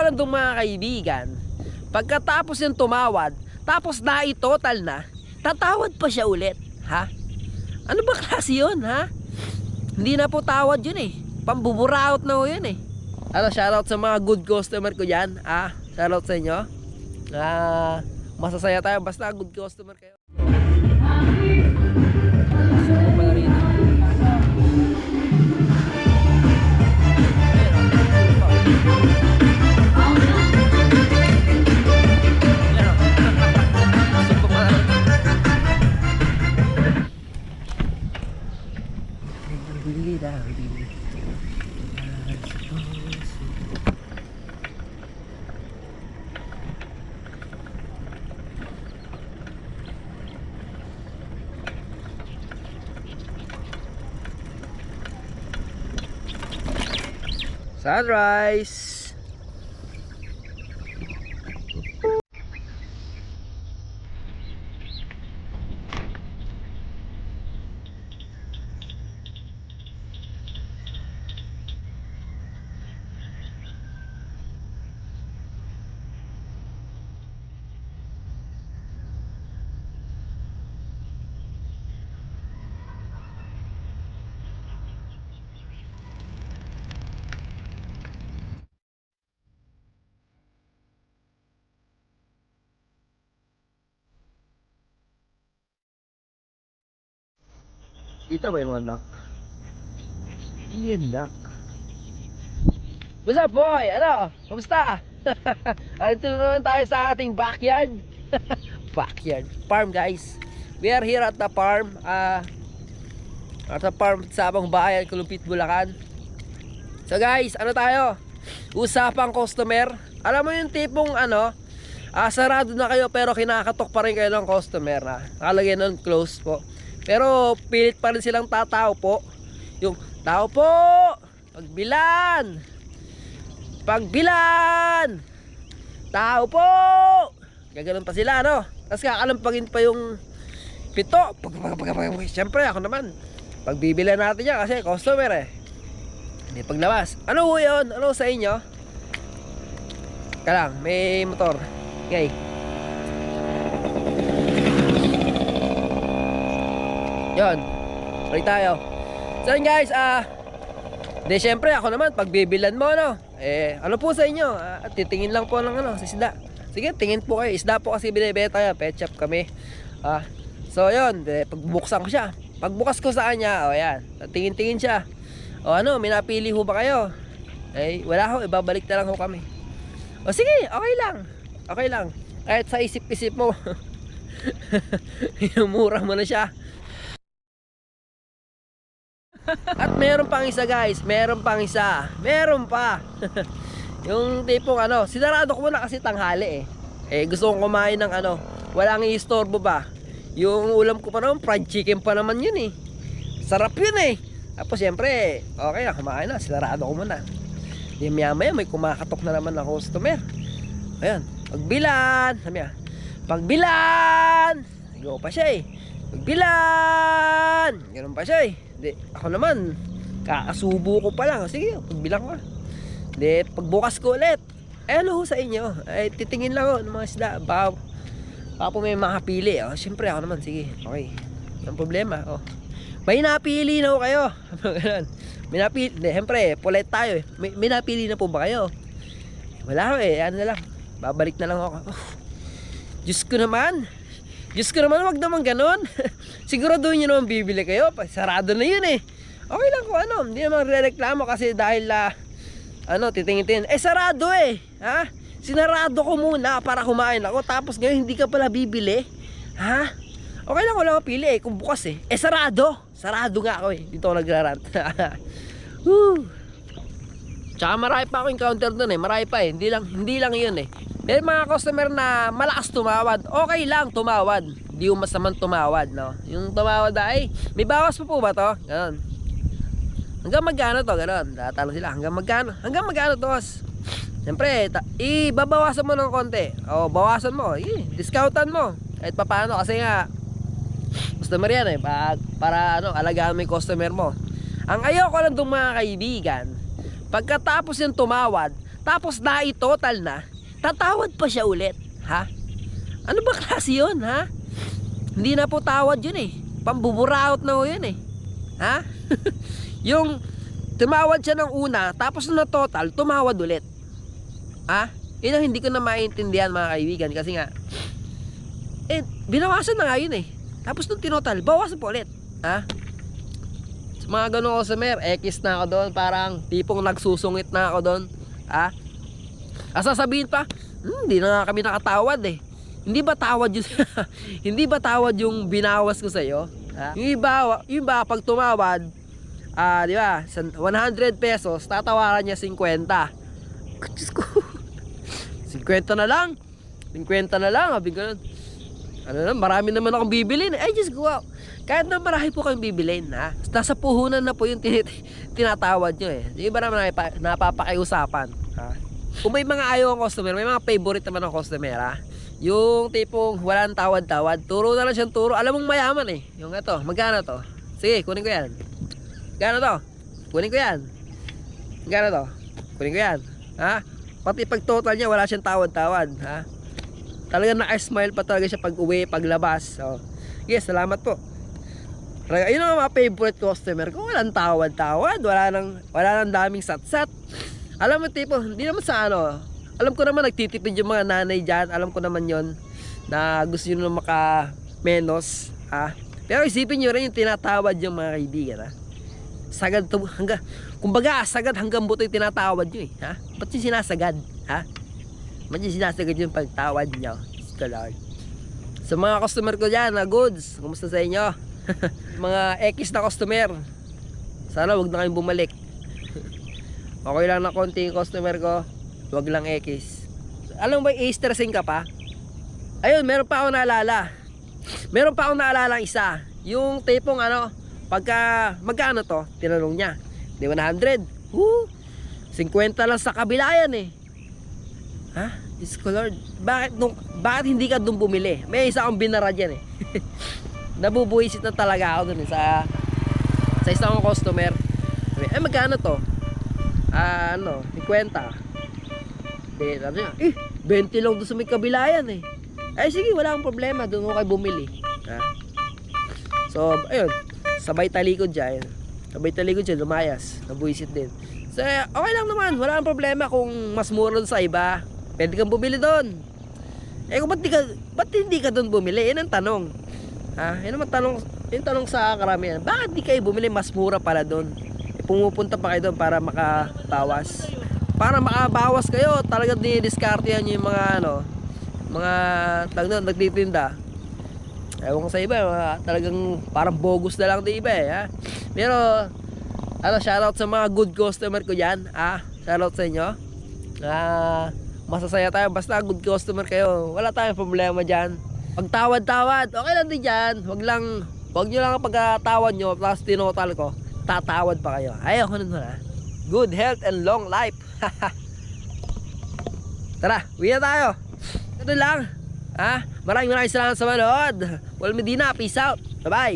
lang itong mga kaibigan, pagkatapos yung tumawad, tapos na-total na, tatawad pa siya ulit. Ha? Ano ba klase yun, ha? Hindi na po tawad yun eh. Pambuburaot na ho yun eh. Ano, shoutout sa mga good customer ko dyan. Shoutout sa inyo. Masasaya tayo basta good customer kayo. Sunrise. Kita ba yung anak? Yan nak. What's up boy? Ano? Kamusta? Ito naman tayo sa ating backyard. Backyard farm guys. We are here at the farm. At the farm sa Abang Bayan, Kulumpit, Bulacan. So guys, ano tayo? Usapang customer. Alam mo yung tipong ano, sarado na kayo pero kinakatok pa rin kayo ng customer na nakalagay nun close po. Pero pilit pa rin silang tatao po. Yung tao po, pagbilan, pagbilan, tao po. Gaganon pa sila, no? Tapos kakalampagin pa yung pito. Siyempre ako naman, pagbibilan natin yan kasi customer eh. Hindi paglabas. Ano ho yun? Ano sa inyo? Kalang, may motor. Okay. Yon. Sorry tayo. So yun guys, di syempre ako naman pagbibilan mo no. Ano po sa inyo? Titingin lang po ng ano sa isda. Sige, tingin po kayo. Isda po kasi binibenta yan. Pet shop kami. So yun, pagbuksan ko siya. Pagbukas ko sa kanya, yan. Tingin-tingin siya. Ano, may napili ho ba kayo? Wala ho, ibabalik na lang ho kami. Sige, okay lang. Okay lang. Kahit sa isip-isip mo. Inumura mo na siya. At meron pang isa guys, meron pang isa. Meron pa. Yung tipong ano, sinarado ko muna kasi tanghali gusto kong kumain ng ano, walang i-istorbo ba. Yung ulam ko pa naman, fried chicken pa naman yun Sarap yun Tapos syempre, okay na, kumain na, sinarado ko muna. Di maya-maya may kumakatok na naman ng customer. Ayan, pagbilan, sabi niya, pagbilan. Go pa siya pagbilan. Ganun pa siya Di, ako naman, kakasubo ko pa lang. Sige, pagbilang ko. Di, pagbukas ko ulit. Ano ho sa inyo? Titingin lang ako ng mga isda. Baka po may makapili. Siyempre ako naman, sige. Okay. Ang problema. May napili na ho kayo. May napili. Di, siyempre, polite tayo May napili na po ba kayo? Wala ho Ano na lang. Babalik na lang ako. Diyos ko naman. Wag naman ganun. Siguraduhin nyo naman bibili kayo. Sarado na yun Okay lang kung ano. Hindi naman re-reklamo kasi dahil titingin-tingin. Sarado ha? Sinarado ko muna para kumain ako. Tapos ngayon hindi ka pala bibili. Ha? Okay lang, wala mapili kung bukas sarado. Sarado nga ako Dito ako nagrarant. Tsaka marami pa ako encounter doon Marami pa Hindi lang yun May mga customer na malakas tumawad. Okay lang tumawad. Di mo masamang tumawad, no? Yung tumawad may bawas pa po ba to? Ganon. Hanggang magkano to? Ganon. Tatanong sila. Hanggang magkano to? Siyempre, ibabawasan mo ng konti. Bawasan mo. Discountan mo. Kahit paano kasi nga customer yan para alagaan mo yung customer mo. Ang ayoko lang itong mga kaibigan, pagkatapos yung tumawad, tapos na-total na, tatawad pa siya ulit, ha? Ano ba klase yun, ha? Hindi na po tawad yun eh. Pambuburaot na po yun eh. Ha? Yung tumawad siya ng una, tapos na total, tumawad ulit. Ha? Yun ang hindi ko na maintindihan mga kaibigan. Kasi nga, binawasan na nga yun eh. Tapos nung tinotal, bawasan po ulit. Ha? Sa mga ganun customer, X na ako doon. Parang tipong nagsusungit na ako doon. Ha? Sasabihin pa, hindi na kami nakatawad eh. Hindi ba tawad yun? Hindi ba tawad yung binawas ko sa iyo? Yung iba pag tumawad, di ba, 100 pesos, tatawaran niya 50. Diyos ko. 50 na lang. 50 na lang, sabi ko. Ano na, marami naman akong bibilin. Ay, just go out. Kahit na marami po kayong bibilin, ha? Nasa puhunan na po yung tinatawad nyo eh. Yung iba naman napapakiusapan, ha? Kung may mga ayaw ang customer, may mga favorite naman ang customer, ha? Yung tipong walang tawad-tawad, turo na lang siyang turo. Alam mong mayaman eh. Yung ito, magkano to? Sige, kunin ko yan. Magkano to? Kunin ko yan. Magkano to? Kunin ko yan. Ha? Pati pag total niya, wala siyang tawad-tawad. Ha? Talagang naka-smile pa talaga siya pag uwi, paglabas. So, yes, salamat po. Ayun ang mga favorite customer ko. Walang tawad-tawad. Wala nang daming sat-sat. Alam mo tipo, hindi naman sa ano. Alam ko naman nagtitipid yung mga nanay dyan. Alam ko naman yon na gusto nyo na maka-menos. Ha? Pero isipin nyo rin yung tinatawad yung mga kaibigan. Ha? Sagad to, kumbaga sagad hanggang buto yung tinatawad nyo eh. Ha? Ba't yung sinasagad? Ha? Ba't yung sinasagad yung pagtawad nyo? Sa mga customer ko dyan na goods, kumusta sa inyo? Mga X na customer, sana wag na kayong bumalik. Okay lang na konti yung customer ko, wag lang X. Alam mo ba i-stressing ka pa? Ayun, meron pa akong naalala. Meron pa akong naalala isa. Yung tipong ano, pagka magkano to? Tinanong niya. Di 100. 50 lang sa kabila yan eh. Ha? Diyos ko Lord, bakit hindi ka doon bumili? May isa akong binara dyan eh. Nabubuisit na talaga ako dun eh, sa isang customer. Magkano to? 50. Sabi niya, 20 lang doon sa may kabila yan eh. Sige, wala akong problema, doon ko kayo bumili. So, ayun, sabay talikod dyan, lumayas, nabuisit din. So, okay lang naman, wala akong problema kung mas mura doon sa iba. Pwede kang bumili doon. Kung ba't hindi ka doon bumili? Yan ang tanong. Yan naman yung tanong sa karamihan. Bakit di kayo bumili? Mas mura pala doon. Pumupunta pa kayo doon para makabawas. Para makabawas kayo, talagang dinidiscarte yan yung mga nagtitinda. Ewan ko sa iba, talagang parang bogus na lang di iba eh. Ha? Pero, shoutout sa mga good customer ko dyan. Shoutout sa inyo. Masasaya tayo, basta good customer kayo. Wala tayong problema dyan. Pagtawad-tawad, okay lang din dyan. Wag nyo lang pagkatawad nyo, plus tinotal ko, tatawad pa kayo. Ayaw ko nun ha. Good health and long life. Tara, uwi na tayo. Ito lang. Maraming salamat sa manood. Paul Medina, peace out. Bye bye.